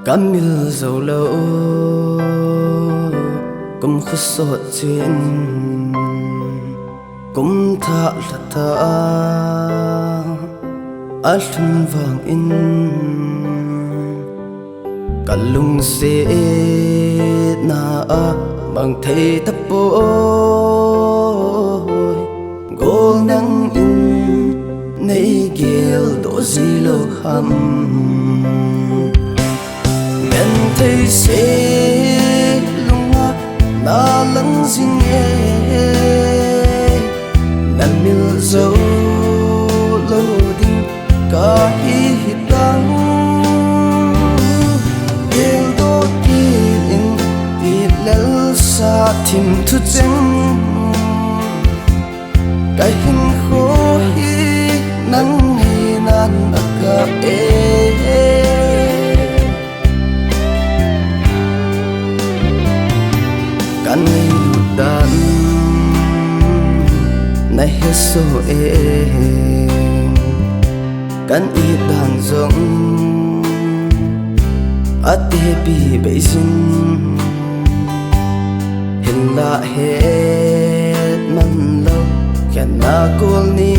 Camil dầu lâu cũng khó sốt chuyện cũng thả là thả át thân vàng in cả lung sẽ na bằng thấy thấp bôi gol nắng in nay gel đổ gì lâu hầm men thấy sẽ lung na lắng riêng nghe nằm miêu dấu lâu đinh cả hi tăng gel đổ tin vì lỡ xa thìm thu chân cái hình khô hi nắng hi nan akka kan ngay ludan na hết số kan ít đàn rộng ate bi bay sin hình la hết man lâu khen na col ni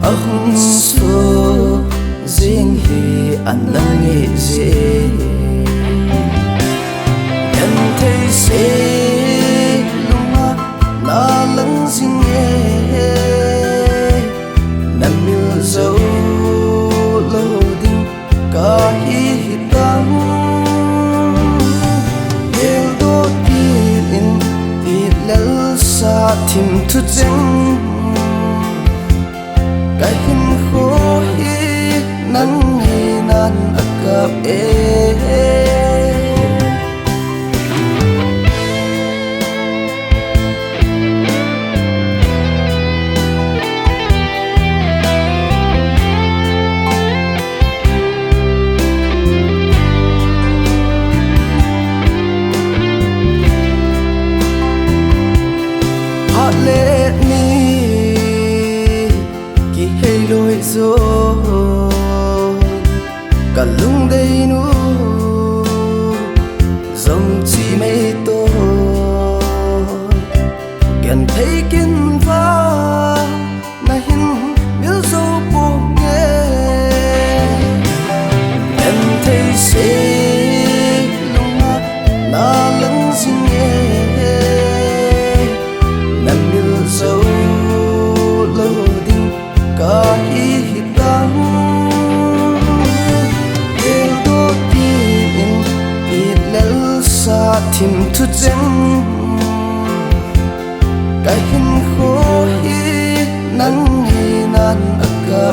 ahun so riêng hi an lang nghe dễ thấy sẽ lung na lắng riêng nghe nằm miêu dấu lâu đinh cả hi tăng gel đôi tin vì lỡ xa thìm thu chân cái hình khô hi nắng hi nan akka lệ ni ki hay lối rồi cả lung đây nu dòng chi mây to kèn thấy kiên va na hin miêu dâu buông nghe em thấy sẽ lung na lắng riêng nghe nằm miêu dấu lâu đinh cả hi tăng gel đôi tin vì lỡ xa thìm thu chân cái hình khô hi nắng hi nan akka